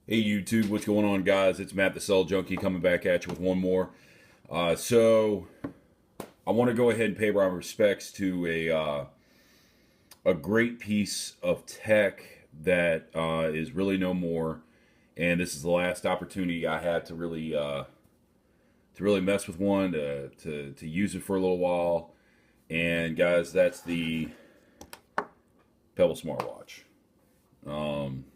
Hey YouTube, what's going on, guys? It's Matt the Cell Junkie coming back at you with one more. So I want to go ahead and pay my respects to a great piece of tech that is really no more, and this is the last opportunity I had to really mess with one to use it for a little while. And guys, that's the Pebble smartwatch. Um,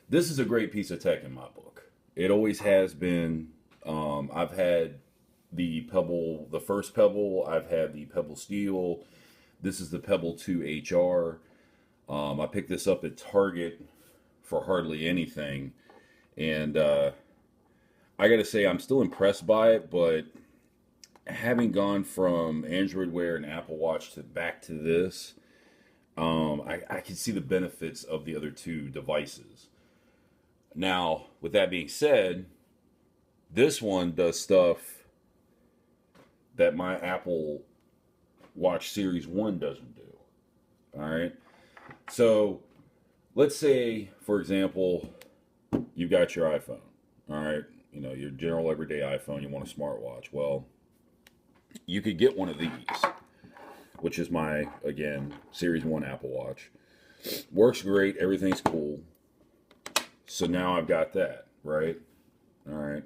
this is a great piece of tech in my book. It always has been. I've had the Pebble, the first Pebble. I've had the Pebble Steel. This is the Pebble 2 HR. I picked this up at Target for hardly anything, and I got to say I'm still impressed by it. But having gone from Android Wear and Apple Watch to back to this, I can see the benefits of the other two devices. Now, with that being said, this one does stuff that my Apple Watch Series 1 doesn't do. All right. So let's say, for example, you've got your iPhone. All right. You know, your general everyday iPhone, you want a smartwatch. Well, you could get one of these, which is my, again, Series 1 Apple Watch. Works great. Everything's cool. So now I've got that, right? All right.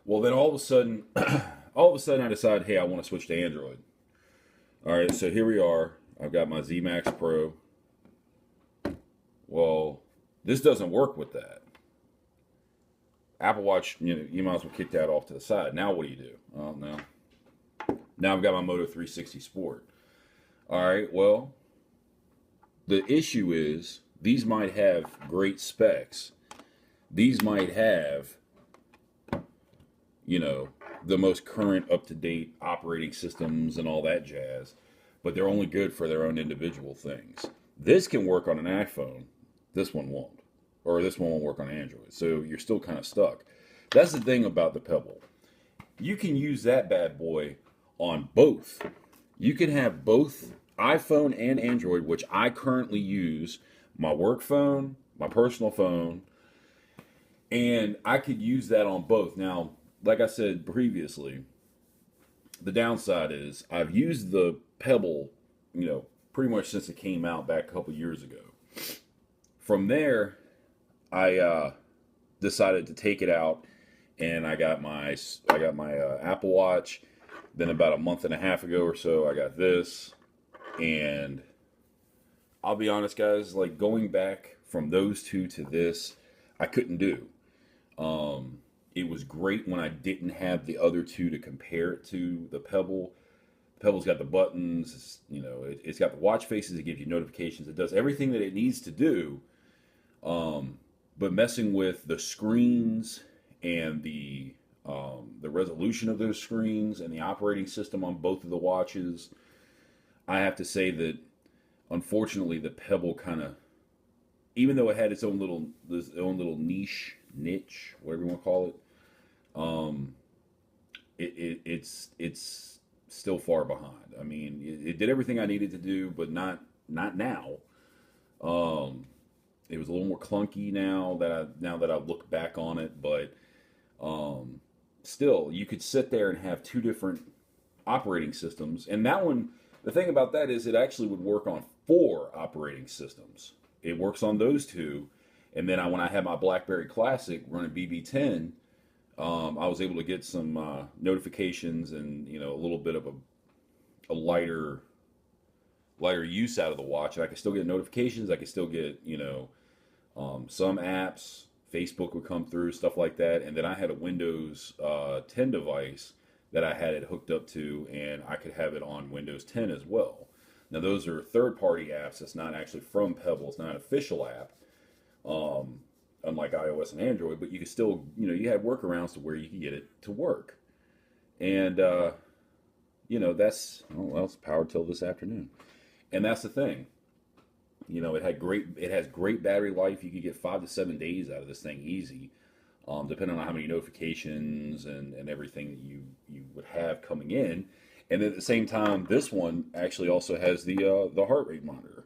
Well, then all of a sudden, I decide, hey, I want to switch to Android. All right, so here we are. I've got my Z Max Pro. Well, this doesn't work with that. Apple Watch, you might as well kick that off to the side. Now what do you do? Oh, no. Now I've got my Moto 360 Sport. All right, well, the issue is these might have great specs. These might have, the most current up-to-date operating systems and all that jazz, but they're only good for their own individual things. This can work on an iPhone. This one won't. Or this one won't work on Android. So you're still kind of stuck. That's the thing about the Pebble. You can use that bad boy on both. You can have both iPhone and Android, which I currently use, my work phone, my personal phone, and I could use that on both. Now, like I said previously, the downside is I've used the Pebble, pretty much since it came out back a couple years ago. From there, I decided to take it out, and I got my Apple Watch. Then about a month and a half ago or so, I got this, and I'll be honest, guys, like going back from those two to this, I couldn't do. It was great when I didn't have the other two to compare it to. The Pebble, Pebble's got the buttons. It's got the watch faces. It gives you notifications. It does everything that it needs to do. But messing with the screens and the resolution of those screens and the operating system on both of the watches, I have to say that unfortunately the Pebble kind of, even though it had its own little niche, whatever you want to call it, it's still far behind. I mean, it did everything I needed to do, but not now. It was a little more clunky now that I look back on it, but still, you could sit there and have two different operating systems, and that one. The thing about that is it actually would work on 4 operating systems. It works on those two, and then when I had my BlackBerry Classic running BB10, I was able to get some notifications and a little bit of a lighter use out of the watch. And I could still get notifications. I could still get some apps. Facebook would come through, stuff like that. And then I had a Windows 10 device that I had it hooked up to, and I could have it on Windows 10 as well. Now those are third-party apps. It's not actually from Pebble. It's not an official app. Unlike iOS and Android, but you could still, you had workarounds to where you could get it to work. And, it's power till this afternoon. And that's the thing. It has great battery life. You could get 5 to 7 days out of this thing easy, depending on how many notifications and everything that you would have coming in. And then at the same time, this one actually also has the heart rate monitor.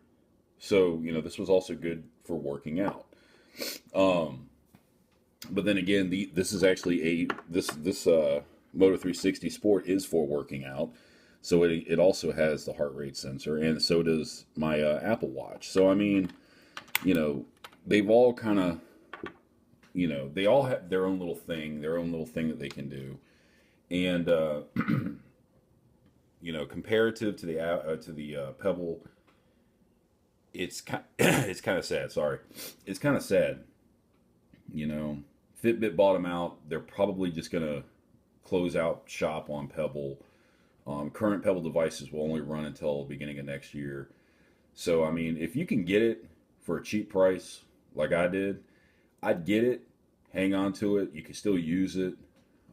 So, this was also good for working out. But then again, this is actually this Moto 360 Sport is for working out, so it also has the heart rate sensor, and so does my Apple Watch. So I mean, you know, they've all kind of, they all have their own little thing that they can do, and comparative to the Pebble, it's kind of sad. Sorry, it's kind of sad. You know, Fitbit bought them out. They're probably just gonna close out shop on Pebble. Current Pebble devices will only run until the beginning of next year. So I mean, if you can get it for a cheap price, like I did, I'd get it. Hang on to it. You can still use it.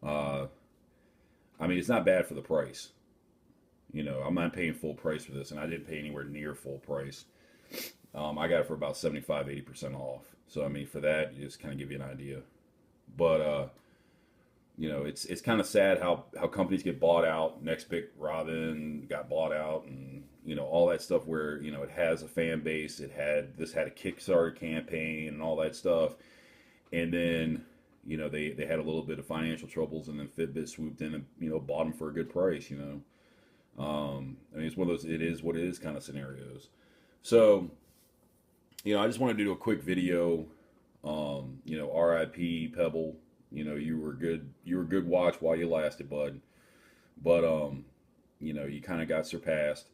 Uh, I mean, it's not bad for the price. I'm not paying full price for this, and I didn't pay anywhere near full price. I got it for about 75, 80% off. So I mean, for that, you just kind of give you an idea. But it's kind of sad how companies get bought out. Next Big Robin got bought out, and all that stuff where it has a fan base. Had a Kickstarter campaign and all that stuff, and then they had a little bit of financial troubles, and then Fitbit swooped in and bought them for a good price. I mean, it's one of those it is what it is kind of scenarios. So I just wanted to do a quick video. RIP Pebble. You were good. You were a good watch while you lasted, bud. But you kind of got surpassed.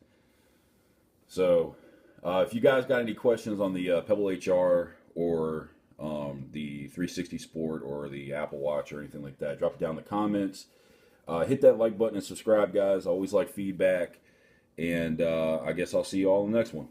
So, if you guys got any questions on the Pebble HR or the 360 Sport or the Apple Watch or anything like that, drop it down in the comments. Hit that like button and subscribe, guys. I always like feedback. And I guess I'll see you all in the next one.